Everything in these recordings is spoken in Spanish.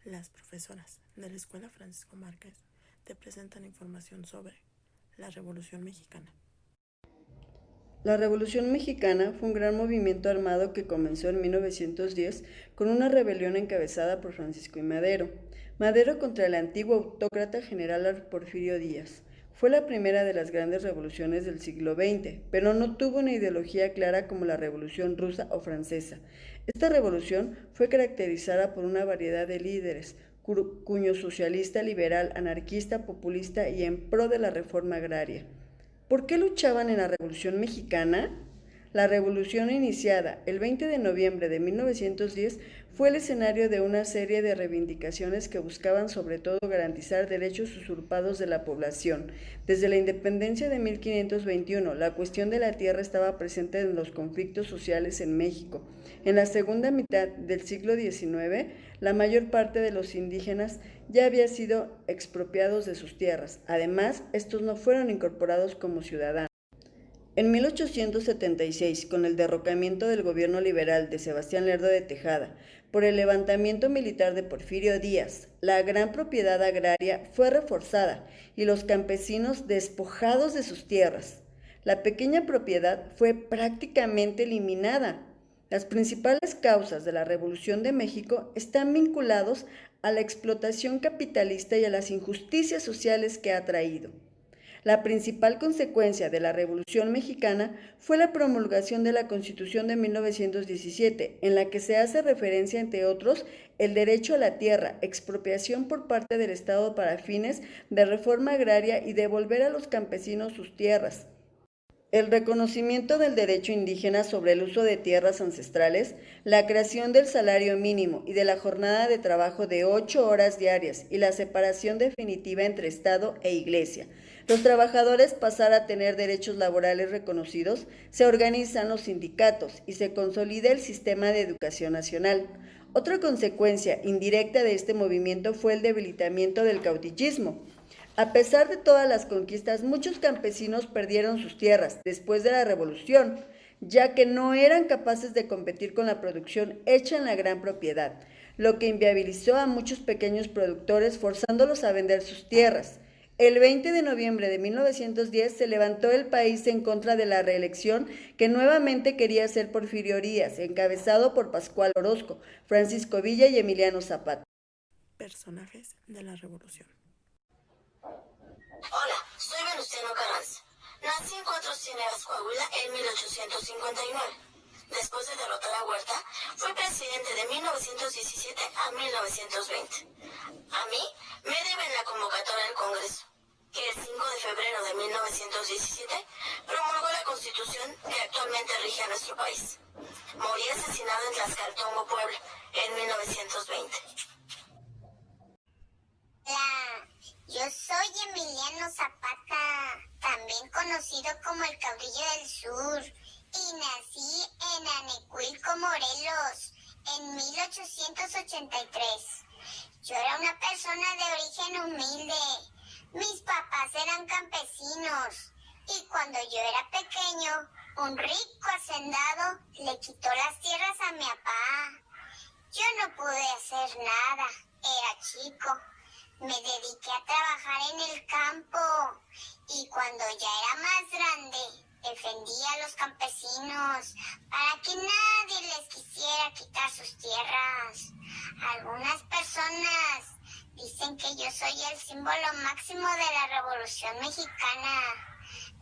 Las profesoras de la Escuela Francisco Márquez te presentan información sobre la Revolución Mexicana. La Revolución Mexicana fue un gran movimiento armado que comenzó en 1910 con una rebelión encabezada por Francisco I. Madero. Madero contra el antiguo autócrata general Porfirio Díaz. Fue la primera de las grandes revoluciones del siglo XX, pero no tuvo una ideología clara como la Revolución Rusa o Francesa. Esta revolución fue caracterizada por una variedad de líderes, cuño socialista, liberal, anarquista, populista y en pro de la reforma agraria. ¿Por qué luchaban en la Revolución Mexicana? La revolución iniciada el 20 de noviembre de 1910 fue el escenario de una serie de reivindicaciones que buscaban sobre todo garantizar derechos usurpados de la población. Desde la independencia de 1521, la cuestión de la tierra estaba presente en los conflictos sociales en México. En la segunda mitad del siglo XIX, la mayor parte de los indígenas ya había sido expropiados de sus tierras. Además, estos no fueron incorporados como ciudadanos. En 1876, con el derrocamiento del gobierno liberal de Sebastián Lerdo de Tejada por el levantamiento militar de Porfirio Díaz, la gran propiedad agraria fue reforzada y los campesinos despojados de sus tierras. La pequeña propiedad fue prácticamente eliminada. Las principales causas de la Revolución de México están vinculados a la explotación capitalista y a las injusticias sociales que ha traído. La principal consecuencia de la Revolución Mexicana fue la promulgación de la Constitución de 1917, en la que se hace referencia, entre otros, el derecho a la tierra, expropiación por parte del Estado para fines de reforma agraria y devolver a los campesinos sus tierras. El reconocimiento del derecho indígena sobre el uso de tierras ancestrales, la creación del salario mínimo y de la jornada de trabajo de 8 horas diarias y la separación definitiva entre Estado e Iglesia. Los trabajadores pasar a tener derechos laborales reconocidos, se organizan los sindicatos y se consolida el sistema de educación nacional. Otra consecuencia indirecta de este movimiento fue el debilitamiento del caudillismo. A pesar de todas las conquistas, muchos campesinos perdieron sus tierras después de la revolución, ya que no eran capaces de competir con la producción hecha en la gran propiedad, lo que inviabilizó a muchos pequeños productores forzándolos a vender sus tierras. El 20 de noviembre de 1910 se levantó el país en contra de la reelección que nuevamente quería hacer Porfirio Díaz, encabezado por Pascual Orozco, Francisco Villa y Emiliano Zapata. Personajes de la Revolución. Hola, soy Venustiano Carranza. Nací en Cuatro Ciénegas, Coahuila, en 1859. Después de derrotar a Huerta, fui presidente de 1917 a 1920. A mí me deben la convocatoria del Congreso, que el 5 de febrero de 1917 promulgó la Constitución que actualmente rige a nuestro país. Morí asesinado en Tlaxcaltongo, Puebla, en 1920. Yo soy Emiliano Zapata, también conocido como el Caudillo del Sur, y nací en Anecuilco, Morelos, en 1883. Yo era una persona de origen humilde. Mis papás eran campesinos, y cuando yo era pequeño, un rico hacendado le quitó las tierras a mi papá. Yo no pude hacer nada, era chico. Me dediqué a trabajar en el campo y cuando ya era más grande defendía a los campesinos para que nadie les quisiera quitar sus tierras. Algunas personas dicen que yo soy el símbolo máximo de la Revolución Mexicana.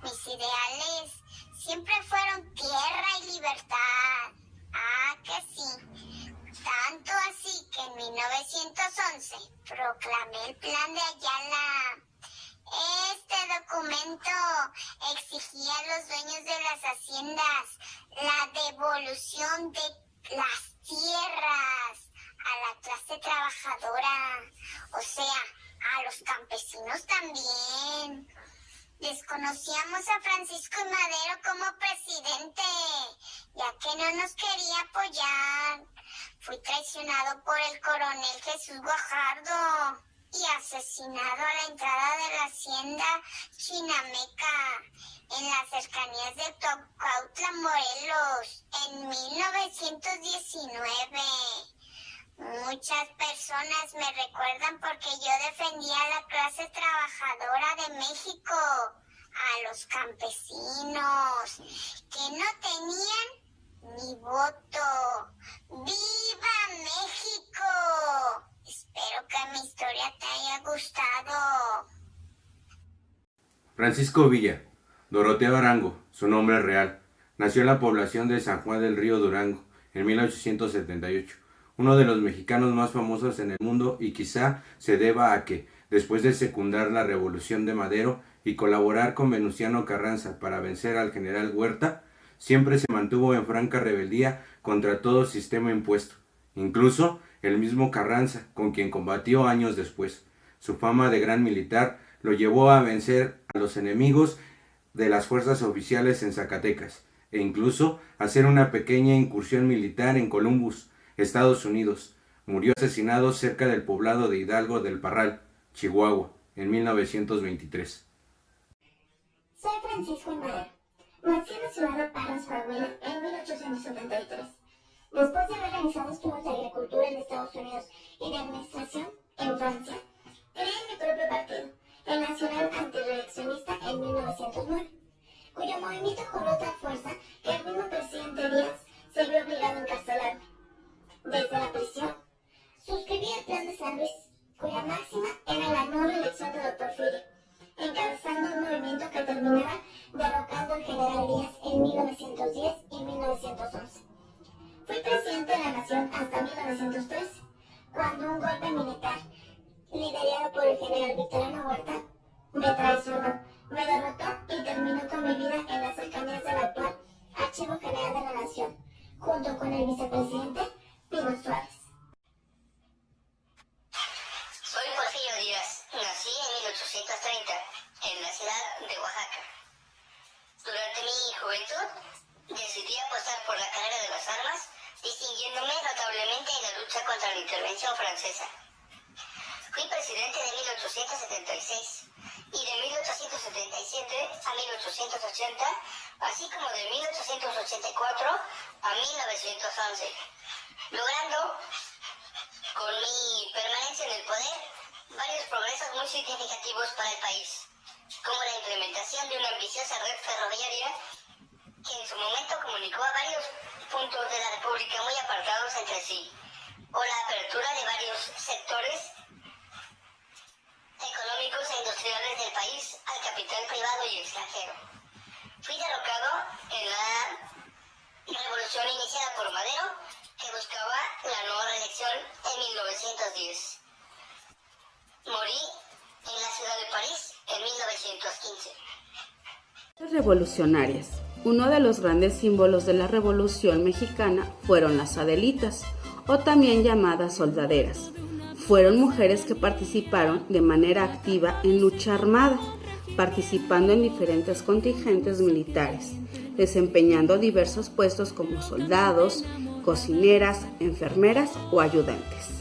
Mis ideales siempre fueron tierra y libertad. Ah, que sí. Tanto así que en 1911 proclamé el Plan de Ayala. Este documento exigía a los dueños de las haciendas la devolución de las tierras a la clase trabajadora, o sea, a los campesinos también. Desconocíamos a Francisco I. Madero como presidente, ya que no nos quería apoyar. Fui traicionado por el coronel Jesús Guajardo y asesinado a la entrada de la hacienda Chinameca, en las cercanías de Cuautla, Morelos, en 1919. Muchas personas me recuerdan porque yo defendía a la clase trabajadora de México, a los campesinos, que no tenían ni voto. ¡Viva México! Espero que mi historia te haya gustado. Francisco Villa, Doroteo Arango, su nombre real, nació en la población de San Juan del Río Durango en 1878. Uno de los mexicanos más famosos en el mundo y quizá se deba a que, después de secundar la Revolución de Madero y colaborar con Venustiano Carranza para vencer al general Huerta, siempre se mantuvo en franca rebeldía contra todo sistema impuesto, incluso el mismo Carranza, con quien combatió años después. Su fama de gran militar lo llevó a vencer a los enemigos de las fuerzas oficiales en Zacatecas, e incluso a hacer una pequeña incursión militar en Columbus, Estados Unidos. Murió asesinado cerca del poblado de Hidalgo del Parral, Chihuahua, en 1923. Soy Francisco Madero. Nací en la ciudad de Parras, Coahuila, en 1873. Después de haber realizado estudios de agricultura en Estados Unidos y de administración en Francia, creé mi propio partido, el Nacional Antireeleccionista, en 1909, cuyo movimiento cobró tal fuerza que el mismo presidente Díaz se vio obligado a encarcelarme. Desde la prisión, suscribí el Plan de San Luis, cuya máxima era la no reelección de Dr. Porfirio, encabezando un movimiento que terminara derrocando al general Díaz en 1910 y 1911. Fui presidente de la nación hasta 1913, cuando un golpe militar, liderado por el general Victoriano Huerta, me traicionó, me derrotó y terminó con mi vida en las cercanías del actual Archivo General de la Nación, junto con el vicepresidente Pino Suárez. Soy Porfirio Díaz. Nací en 1830 en la ciudad de Oaxaca. Durante mi juventud decidí apostar por la carrera de las armas, distinguiéndome notablemente en la lucha contra la intervención francesa. Fui presidente de 1876 y de 1877 a 1880, así como de 1884 a 1911, logrando, con mi permanencia en el poder, varios progresos muy significativos para el país, como la implementación de una ambiciosa red ferroviaria que en su momento comunicó a varios puntos de la República muy apartados entre sí, o la apertura de varios sectores económicos e industriales del país al capital privado y extranjero. Fui derrocado en la revolución iniciada por Madero, que buscaba la no reelección en 1910. Morí en la ciudad de París en 1915. Revolucionarias. Uno de los grandes símbolos de la Revolución Mexicana fueron las Adelitas, o también llamadas soldaderas. Fueron mujeres que participaron de manera activa en lucha armada, participando en diferentes contingentes militares, desempeñando diversos puestos como soldados, cocineras, enfermeras o ayudantes.